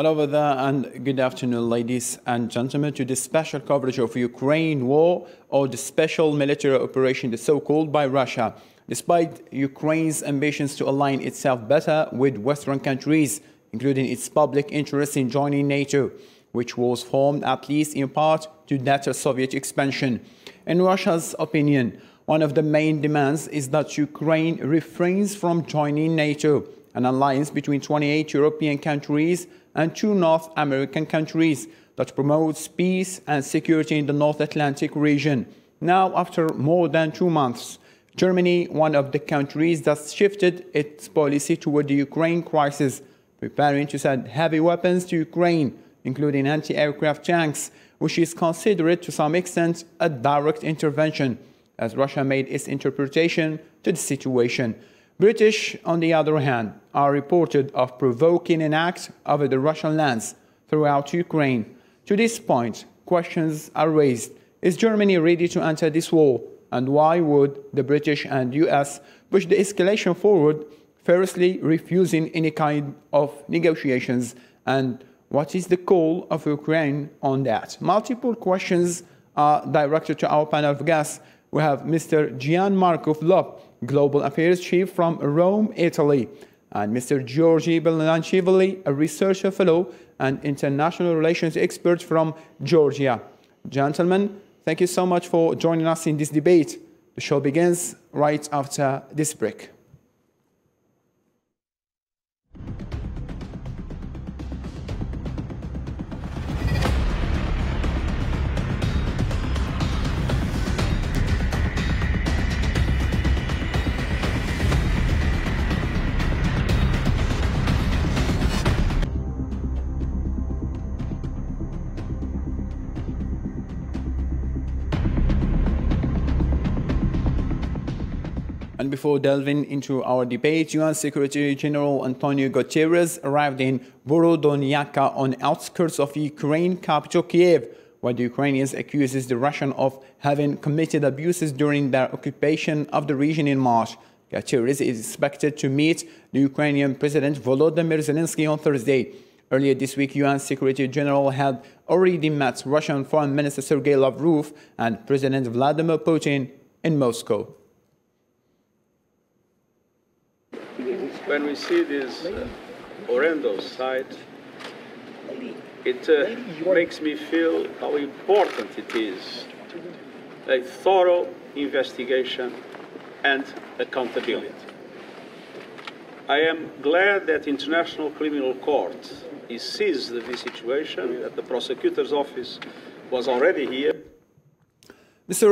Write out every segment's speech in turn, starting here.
Hello over there and good afternoon, ladies and gentlemen, to this special coverage of Ukraine war, or the special military operation, the so-called, by Russia. Despite Ukraine's ambitions to align itself better with Western countries, including its public interest in joining NATO, which was formed at least in part to deter Soviet expansion. In Russia's opinion, one of the main demands is that Ukraine refrains from joining NATO, an alliance between 28 European countries and 2 North American countries that promotes peace and security in the North Atlantic region. Now, after more than 2 months, Germany, one of the countries that shifted its policy toward the Ukraine crisis, preparing to send heavy weapons to Ukraine, including anti-aircraft tanks, which is considered to some extent a direct intervention, as Russia made its interpretation to the situation. British, on the other hand, are reported of provoking an act over the Russian lands throughout Ukraine. To this point, questions are raised. Is Germany ready to enter this war? And why would the British and US push the escalation forward, firstly refusing any kind of negotiations? And what is the call of Ukraine on that? Multiple questions are directed to our panel of guests. We have Mr. Gianmarco Flop, Global Affairs Chief from Rome, Italy, and Mr. Giorgi Belanchivili, a researcher fellow and international relations expert from Georgia. Gentlemen, thank you so much for joining us in this debate. The show begins right after this break. And before delving into our debate, UN Secretary General Antonio Guterres arrived in Borodyanka on outskirts of Ukraine capital Kyiv, where the Ukrainians accuses the Russians of having committed abuses during their occupation of the region in March. Guterres is expected to meet the Ukrainian President Volodymyr Zelensky on Thursday. Earlier this week, UN Secretary General had already met Russian Foreign Minister Sergei Lavrov and President Vladimir Putin in Moscow. When we see this horrendous sight, it makes me feel how important it is, a thorough investigation and accountability. I am glad that International Criminal Court is seized of this situation, that the prosecutor's office was already here. Mr.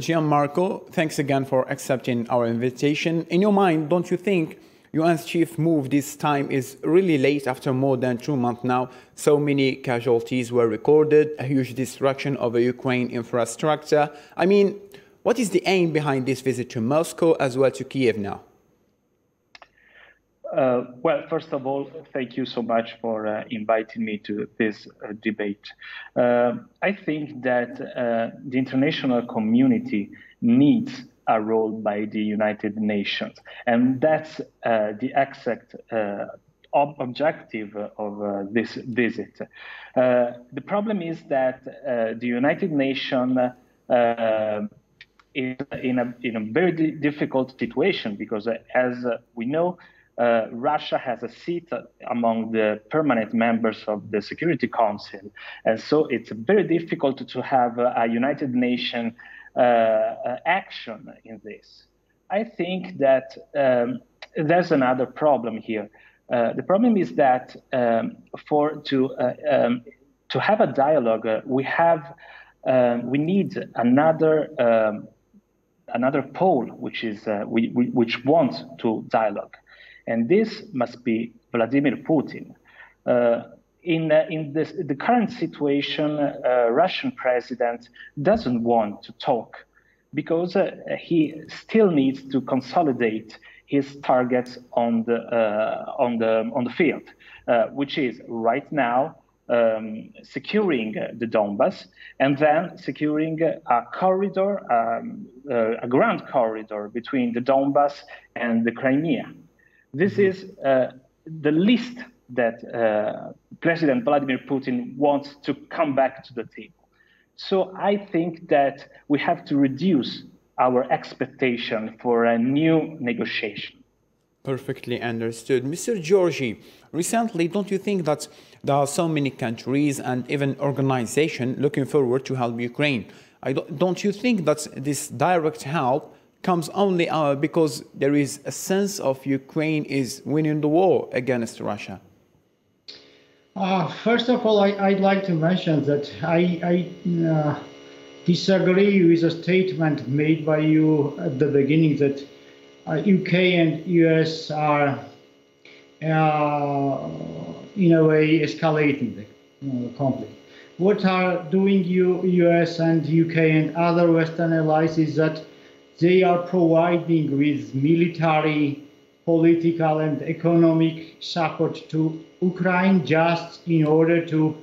Gianmarco, thanks again for accepting our invitation. In your mind, don't you think UN's chief move this time is really late after more than 2 months now? So many casualties were recorded, a huge destruction of a Ukraine infrastructure. I mean, what is the aim behind this visit to Moscow as well to Kyiv now? Well, first of all, thank you so much for inviting me to this debate. I think that the international community needs a role by the United Nations, and that's the exact objective of this visit. The problem is that the United Nations is in a very difficult situation because, as we know, Russia has a seat among the permanent members of the Security Council, and so it's very difficult to have a United Nations action in this. I think that there's another problem here. The problem is that to have a dialogue, we need another pole which wants to dialogue, and this must be Vladimir Putin. In the current situation, Russian president doesn't want to talk because he still needs to consolidate his targets on the field, which is right now securing the Donbas and then securing a corridor, a ground corridor between the Donbas and the Crimea. This is the least that President Vladimir Putin wants to come back to the table. So I think that we have to reduce our expectation for a new negotiation. Perfectly understood. Mr. Georgi, recently, don't you think that there are so many countries and even organizations looking forward to help Ukraine? Don't you think that this direct help comes only because there is a sense of Ukraine is winning the war against Russia? First of all, I'd like to mention that I disagree with a statement made by you at the beginning that UK and US are, in a way, escalating the conflict. What are doing US and UK and other Western allies is that they are providing with military, political, and economic support to Ukraine just in order to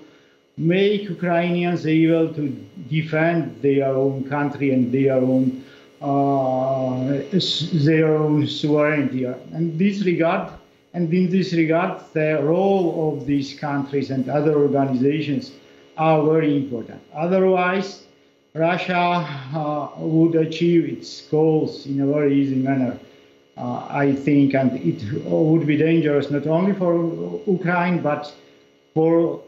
make Ukrainians able to defend their own country and their own sovereignty. And in this regard, the role of these countries and other organizations are very important. Otherwise, Russia would achieve its goals in a very easy manner, I think, and it would be dangerous not only for Ukraine but for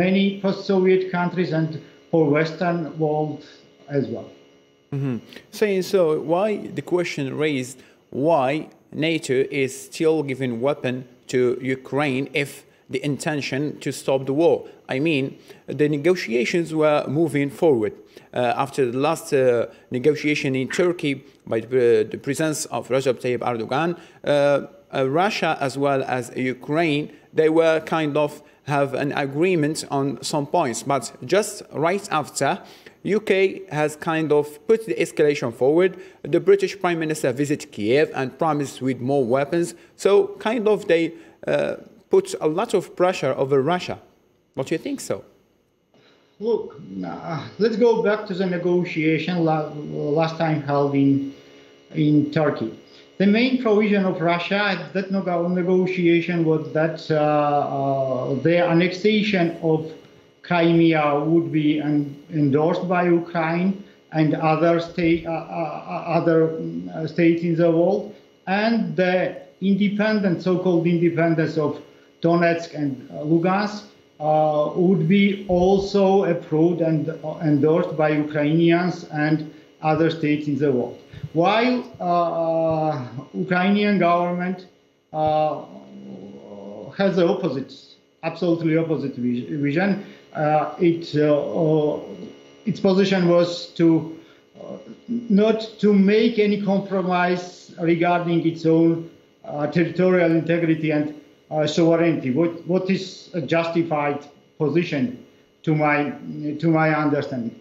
many post-Soviet countries and for Western world as well. Saying so, why the question raised why NATO is still giving weapons to Ukraine if the intention to stop the war? I mean, the negotiations were moving forward. After the last negotiation in Turkey by the presence of Recep Tayyip Erdogan, Russia as well as Ukraine, they were kind of have an agreement on some points. But just right after, UK has kind of put the escalation forward. The British Prime Minister visited Kyiv and promised with more weapons. So kind of they put a lot of pressure over Russia. Don't you think so? Look, let's go back to the negotiation last time held in Turkey. The main provision of Russia at that negotiation was that the annexation of Crimea would be endorsed by Ukraine and other states in the world, and the so-called independence of Donetsk and Lugansk would be also approved and endorsed by Ukrainians and other states in the world. While Ukrainian government has the opposite, absolutely opposite vision. Its position was to not to make any compromise regarding its own territorial integrity and sovereignty. What is a justified position to my understanding?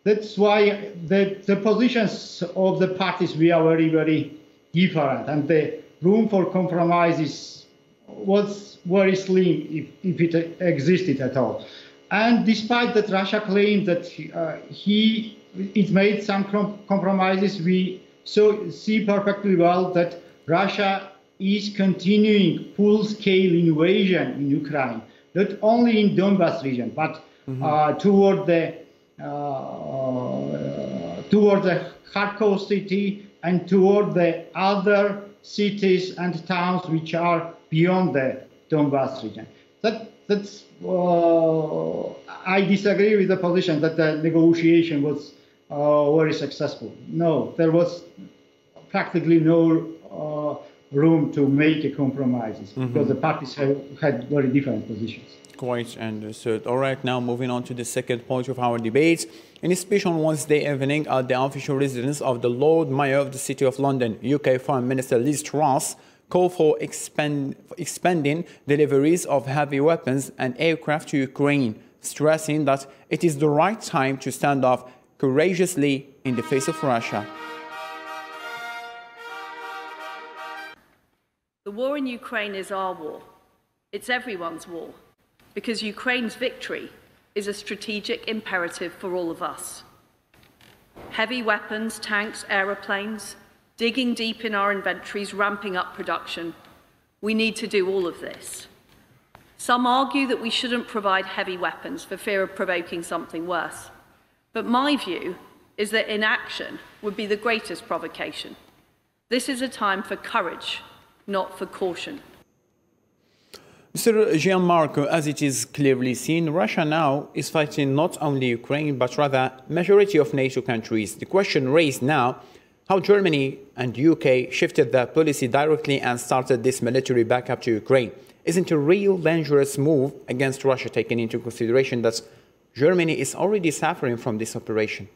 That's why the positions of the parties were very, very different, and the room for compromises was very slim, if it existed at all. And despite that, Russia claimed that it made some compromises. We see perfectly well that Russia is continuing full-scale invasion in Ukraine, not only in Donbas region, but toward the Kharkov city and toward the other cities and towns which are beyond the Donbas region. That's I disagree with the position that the negotiation was very successful. No, there was practically no room to make compromises because the parties had very different positions. Quite understood. All right, now moving on to the second point of our debate. In a speech on Wednesday evening at the official residence of the Lord Mayor of the City of London, UK Foreign Minister Liz Truss called for expanding deliveries of heavy weapons and aircraft to Ukraine, stressing that it is the right time to stand up courageously in the face of Russia. The war in Ukraine is our war. It's everyone's war, because Ukraine's victory is a strategic imperative for all of us. Heavy weapons, tanks, aeroplanes, digging deep in our inventories, ramping up production. We need to do all of this. Some argue that we shouldn't provide heavy weapons for fear of provoking something worse. But my view is that inaction would be the greatest provocation. This is a time for courage, not for caution. Mr. Gianmarco, as it is clearly seen, Russia now is fighting not only Ukraine, but rather majority of NATO countries. The question raised now, how Germany and UK shifted their policy directly and started this military backup to Ukraine. Isn't a real dangerous move against Russia, taking into consideration that Germany is already suffering from this operation?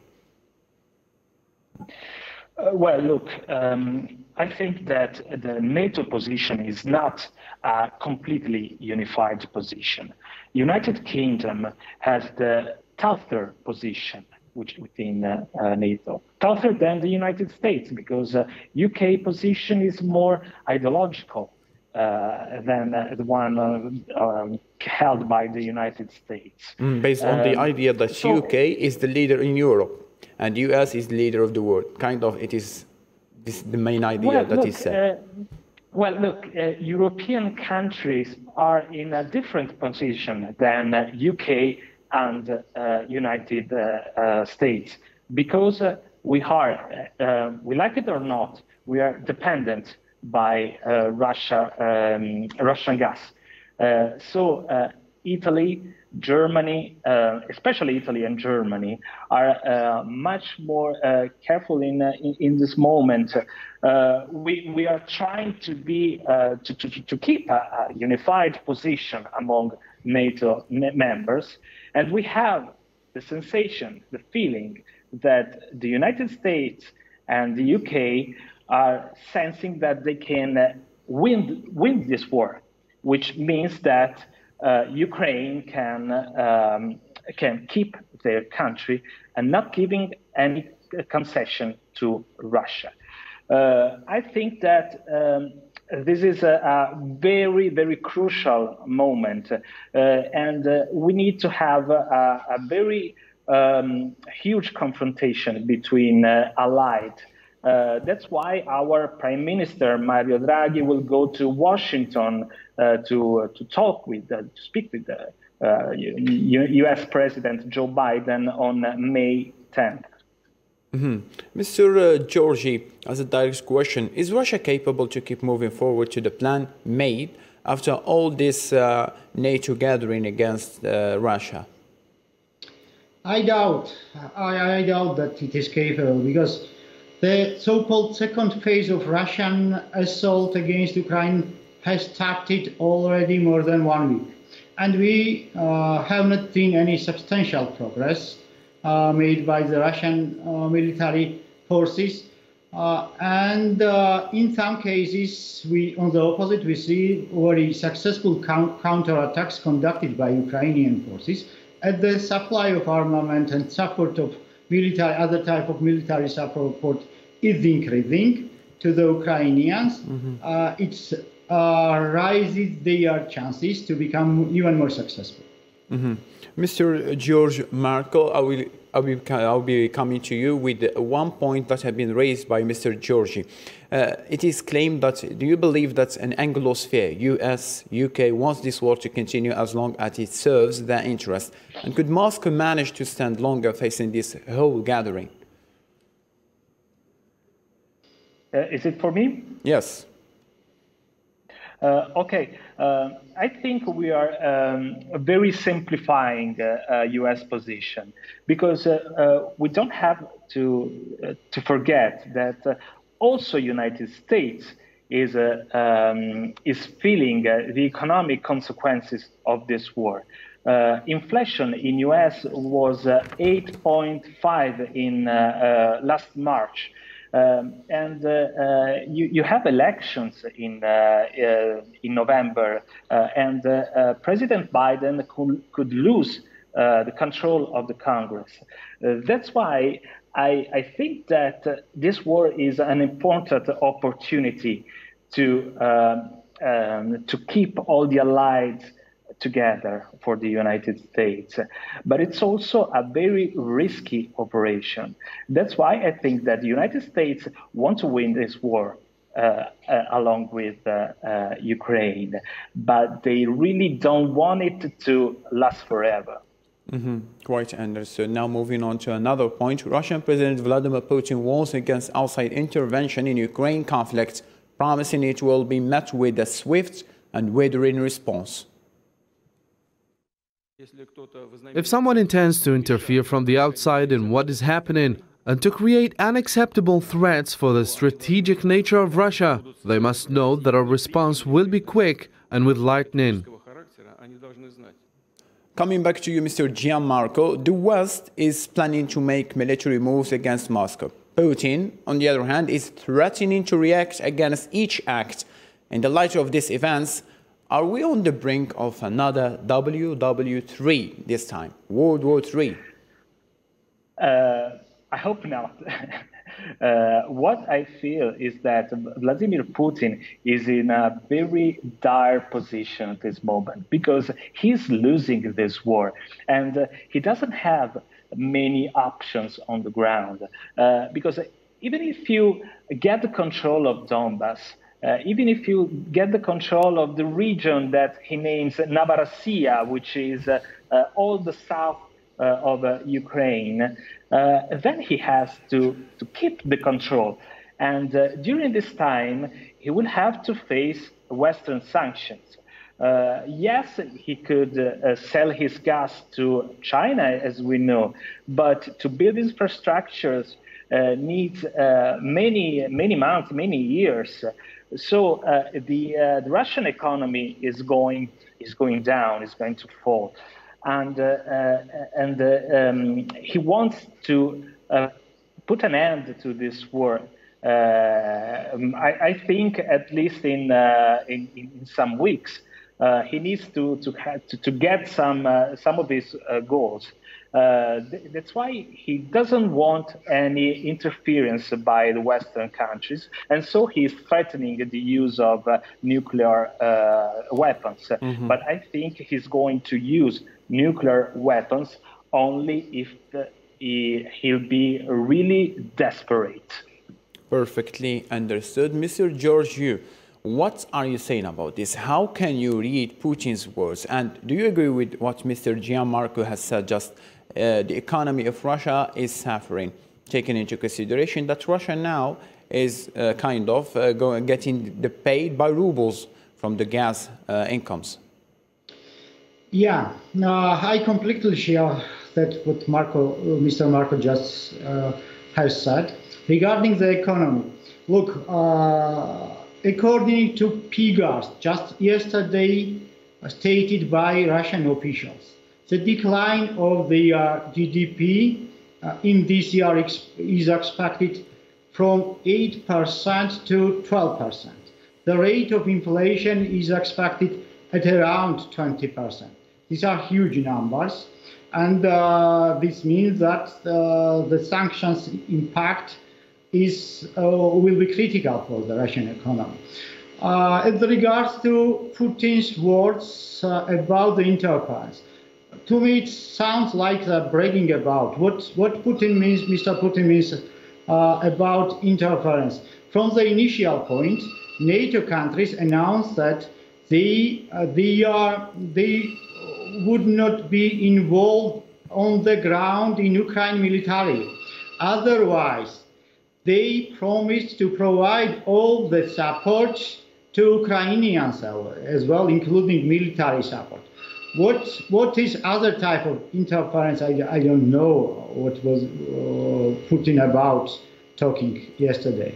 Well, look, I think that the NATO position is not a completely unified position. United Kingdom has the tougher position within NATO, tougher than the United States, because UK position is more ideological than the one held by the United States. Based on the idea that UK is the leader in Europe and US is the leader of the world. Kind of, it is this the main idea is said. European countries are in a different position than UK and United States, because we like it or not, we are dependent by Russian gas. Italy, Germany, especially Italy and Germany, are much more careful in this moment. We are trying to be to keep a unified position among NATO members, and we have the sensation, the feeling that the United States and the UK are sensing that they can win this war, which means that Ukraine can keep their country and not giving any concession to Russia. I think that this is a very, very crucial moment, and we need to have a very huge confrontation between allied. That's why our Prime Minister Mario Draghi will go to Washington to speak with the U.S. President Joe Biden on May 10th. Mr. Georgi, as a direct question, is Russia capable to keep moving forward to the plan made after all this NATO gathering against Russia? I doubt that it is capable, because the so-called second phase of Russian assault against Ukraine has started already more than 1 week. And we have not seen any substantial progress made by the Russian military forces. In some cases, on the opposite, we see very successful counterattacks conducted by Ukrainian forces. As the supply of armament and support of other type of military support is increasing to the Ukrainians, it raises their chances to become even more successful. Mr. George Marco, I'll be coming to you with one point that has been raised by Mr. Georgi. It is claimed that, do you believe that an Anglosphere, US, UK, wants this war to continue as long as it serves their interest? And could Moscow manage to stand longer facing this whole gathering? Is it for me? Yes. Okay. I think we are very simplifying U.S. position, because we don't have to forget that also United States is feeling the economic consequences of this war. Inflation in U.S. was 8.5 in last March. You have elections in November, and President Biden could lose the control of the Congress. That's why I think that this war is an important opportunity to keep all the allies together for the United States. But it's also a very risky operation. That's why I think that the United States want to win this war, along with Ukraine, but they really don't want it to last forever. Quite understood. Now moving on to another point, Russian President Vladimir Putin warns against outside intervention in Ukraine conflict, promising it will be met with a swift and withering response. If someone intends to interfere from the outside in what is happening and to create unacceptable threats for the strategic nature of Russia, they must know that our response will be quick and with lightning. Coming back to you, Mr. Gianmarco, the West is planning to make military moves against Moscow. Putin, on the other hand, is threatening to react against each act. In the light of these events, are we on the brink of another WW3 this time, World War III? I hope not. What I feel is that Vladimir Putin is in a very dire position at this moment because he's losing this war and he doesn't have many options on the ground. Because even if you get the control of Donbass, even if you get the control of the region that he names Novorossiya, which is all the south of Ukraine, then he has to keep the control. And during this time, he will have to face Western sanctions. Yes, he could sell his gas to China, as we know, but to build infrastructures needs many months, many years. So the Russian economy is going down, is going to fall. And he wants to put an end to this war. I think at least in some weeks, he needs to get some of these goals. That's why he doesn't want any interference by the Western countries, and so he's threatening the use of nuclear weapons. But I think he's going to use nuclear weapons only if he'll be really desperate. Perfectly understood. Mr. Georgiou, what are you saying about this? How can you read Putin's words? And do you agree with what Mr. Gianmarco has said? Just the economy of Russia is suffering, taking into consideration that Russia now is getting paid by rubles from the gas incomes. Yeah, I completely share that what Mr. Marco just has said regarding the economy. Look, according to figures just yesterday stated by Russian officials, the decline of the GDP in this year is expected from 8% to 12%. The rate of inflation is expected at around 20%. These are huge numbers, and this means that the sanctions impact will be critical for the Russian economy. As regards to Putin's words about the interference, to me it sounds like bragging about what Putin means. Mr. Putin means about interference. From the initial point, NATO countries announced that they would not be involved on the ground in Ukraine militarily. Otherwise, they promised to provide all the support to Ukrainians as well, including military support. What is other type of interference? I don't know what was Putin about talking yesterday.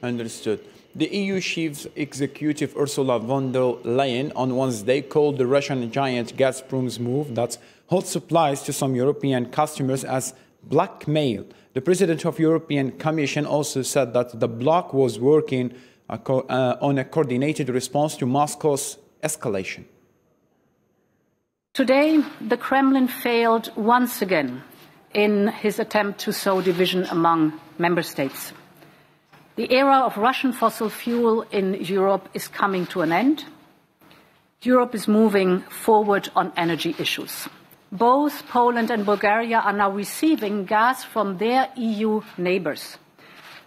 Understood. The EU chief executive Ursula von der Leyen on Wednesday called the Russian giant Gazprom's move that halts supplies to some European customers as blackmail. The president of the European Commission also said that the bloc was working on a coordinated response to Moscow's escalation. Today, the Kremlin failed once again in his attempt to sow division among member states. The era of Russian fossil fuel in Europe is coming to an end. Europe is moving forward on energy issues. Both Poland and Bulgaria are now receiving gas from their EU neighbors.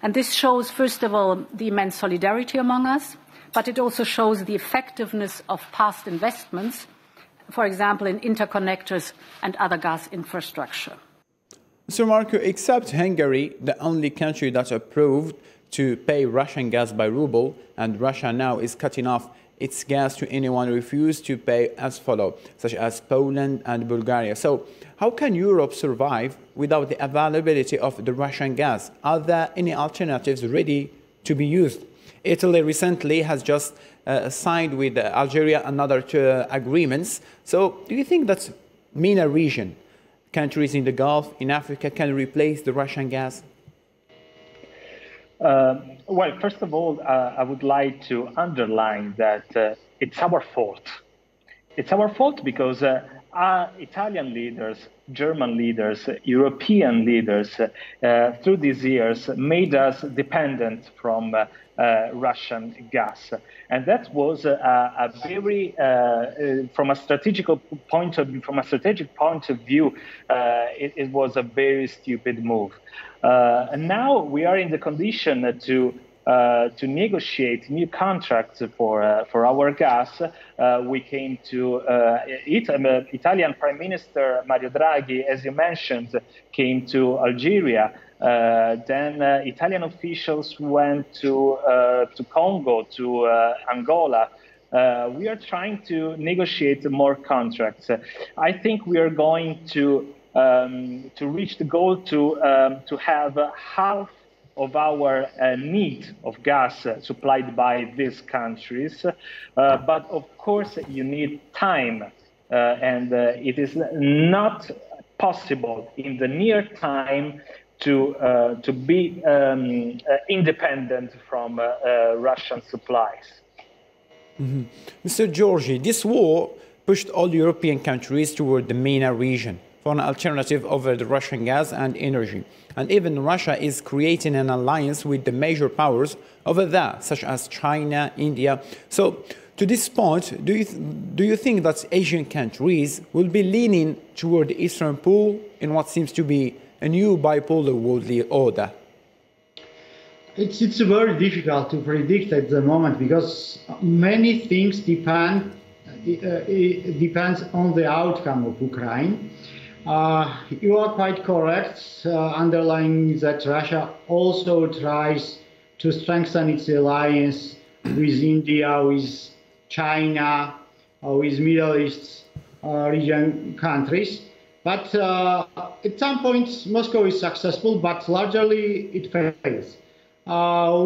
And this shows, first of all, the immense solidarity among us, but it also shows the effectiveness of past investments, for example, in interconnectors and other gas infrastructure. Mr. Marco, except Hungary, the only country that approved to pay Russian gas by ruble, and Russia now is cutting off its gas to anyone who refuses to pay as follow, such as Poland and Bulgaria. So how can Europe survive without the availability of the Russian gas? Are there any alternatives ready to be used? Italy recently has just signed with Algeria another two agreements. So do you think that MENA region, countries in the Gulf, in Africa, can replace the Russian gas? Well, first of all, I would like to underline that it's our fault. It's our fault because our Italian leaders, German leaders, European leaders, through these years, made us dependent from Russian gas, and that was a very, from a strategic point of view, it was a very stupid move. And now we are in the condition to negotiate new contracts for our gas. We came to Italian Prime Minister Mario Draghi, as you mentioned, came to Algeria. Then Italian officials went to Congo, to Angola. We are trying to negotiate more contracts. I think we are going to reach the goal to have half of our need of gas supplied by these countries. But of course, you need time, and it is not possible in the near time to be independent from Russian supplies. Mm-hmm. Mr. Georgi, this war pushed all European countries toward the MENA region for an alternative over the Russian gas and energy. And even Russia is creating an alliance with the major powers over there, such as China, India. So to this point, do you think that Asian countries will be leaning toward the Eastern Pool in what seems to be a new bipolar world order? It's very difficult to predict at the moment because many things depends on the outcome of Ukraine. You are quite correct, underlining that Russia also tries to strengthen its alliance with India, with China, with Middle East region countries. But at some point, Moscow is successful, but largely it fails.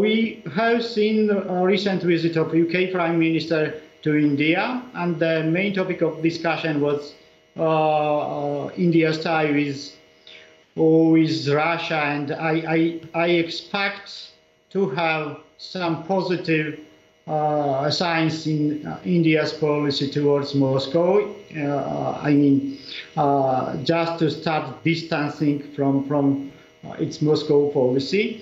We have seen a recent visit of UK Prime Minister to India, and the main topic of discussion was India's tie with Russia, and I expect to have some positive signs in India's policy towards Moscow. Just to start distancing from its Moscow policy.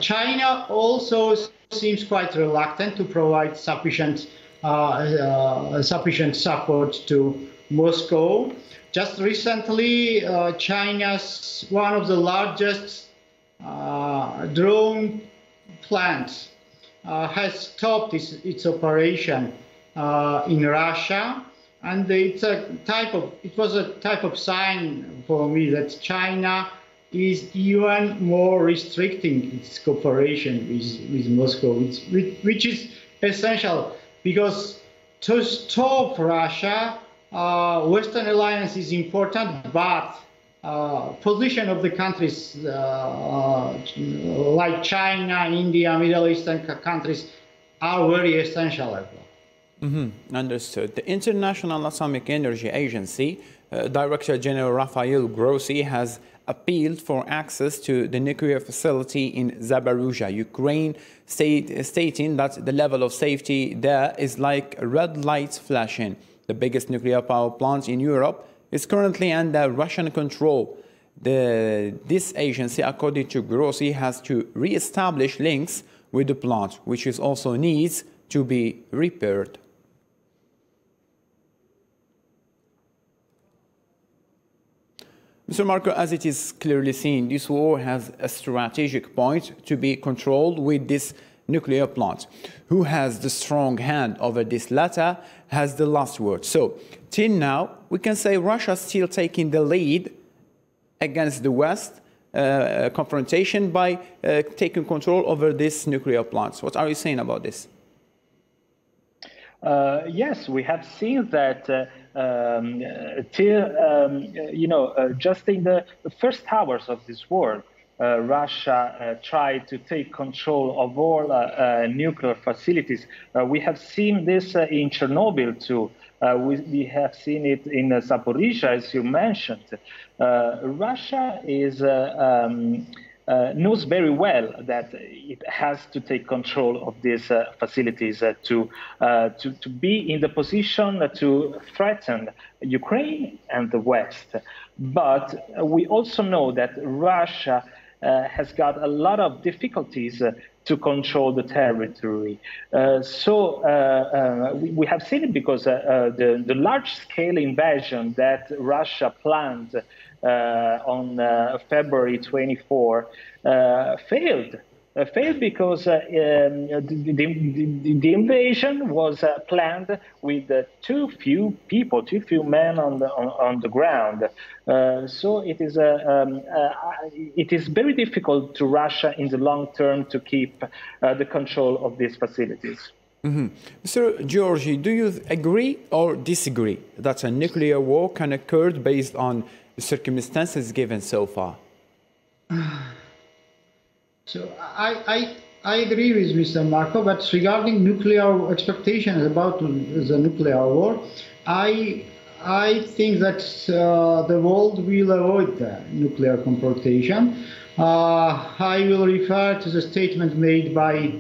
China also seems quite reluctant to provide sufficient support to Moscow. Just recently, China's one of the largest drone plants has stopped its operation in Russia, and it was a type of sign for me that China is even more restricting its cooperation with Moscow, which is essential because to stop Russia, Western alliance is important, but position of the countries like China, India, Middle Eastern countries are very essential as well. Mm-hmm. Understood. The International Atomic Energy Agency Director General Rafael Grossi has appealed for access to the nuclear facility in Zaporizhzhia, Ukraine, stating that the level of safety there is like red lights flashing. The biggest nuclear power plant in Europe is currently under Russian control. This agency, according to Grossi, has to re-establish links with the plant, which is also needs to be repaired. Mr. Marco, as it is clearly seen, this war has a strategic point to be controlled with this nuclear plant. Who has the strong hand over this latter has the last word. So, till now, we can say Russia is still taking the lead against the West confrontation by taking control over this nuclear plants. What are you saying about this? Yes, we have seen that just in the first hours of this war, Russia tried to take control of all nuclear facilities. We have seen this in Chernobyl too. We have seen it in Zaporizhzhia, as you mentioned. Russia is knows very well that it has to take control of these facilities to be in the position to threaten Ukraine and the West. But we also know that Russia has got a lot of difficulties to control the territory. We have seen it because the large-scale invasion that Russia planned on February 24 failed. Failed because the invasion was planned with too few people, too few men on the ground. So it is very difficult to Russia in the long term to keep the control of these facilities. Mm-hmm. Mr. Georgi, do you agree or disagree that a nuclear war can occur based on the circumstances given so far? So I agree with Mr. Marco, but regarding nuclear expectations about the nuclear war, I think that the world will avoid the nuclear confrontation. I will refer to the statement made by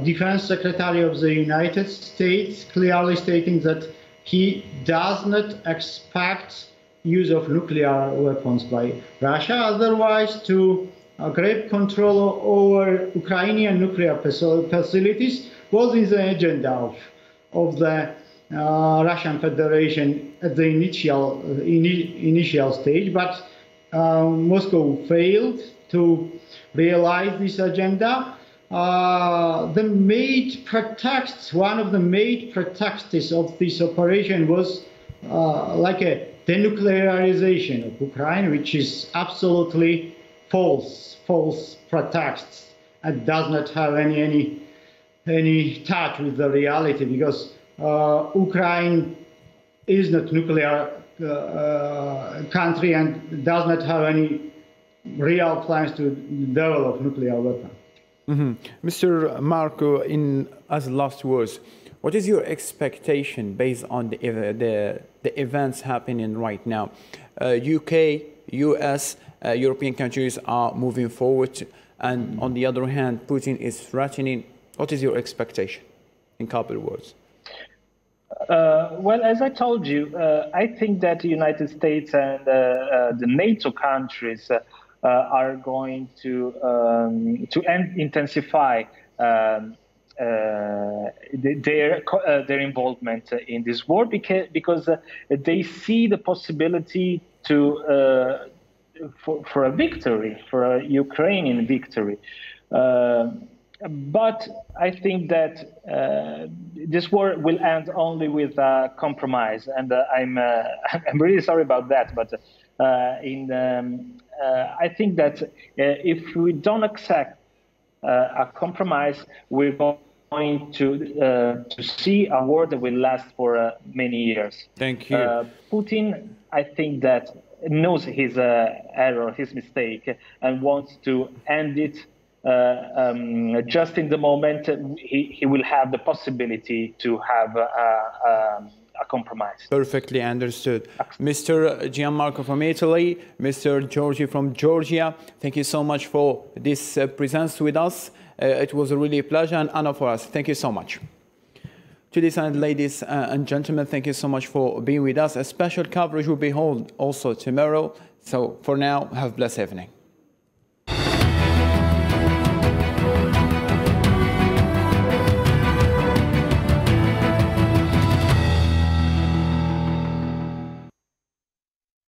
Defense Secretary of the United States, clearly stating that he does not expect use of nuclear weapons by Russia, otherwise to grab control over Ukrainian nuclear facilities was in the agenda of the Russian Federation at the initial stage, but Moscow failed to realize this agenda. One of the main pretexts of this operation was like a denuclearization of Ukraine, which is absolutely false pretext and does not have any touch with the reality, because Ukraine is not nuclear country and does not have any real plans to develop nuclear weapons. Mm-hmm. Mr. Marco, as last words, what is your expectation based on the events happening right now? UK, US, European countries are moving forward, and on the other hand, Putin is threatening. What is your expectation, in a couple of words? Well, as I told you, I think that the United States and the NATO countries are going to intensify their involvement in this war because they see the possibility for a victory, for a Ukrainian victory. But I think that this war will end only with a compromise, and I'm really sorry about that. But I think that if we don't accept a compromise, we're going to see a war that will last for many years. Thank you. Putin, I think that knows his error, his mistake, and wants to end it just in the moment he will have the possibility to have a compromise. Perfectly understood. Mr. Gianmarco from Italy, Mr. Georgi from Georgia, thank you so much for this presence with us. It was a really pleasure and honor for us. Thank you so much. To this end, ladies and gentlemen, thank you so much for being with us. A special coverage will be held also tomorrow. So for now, have a blessed evening.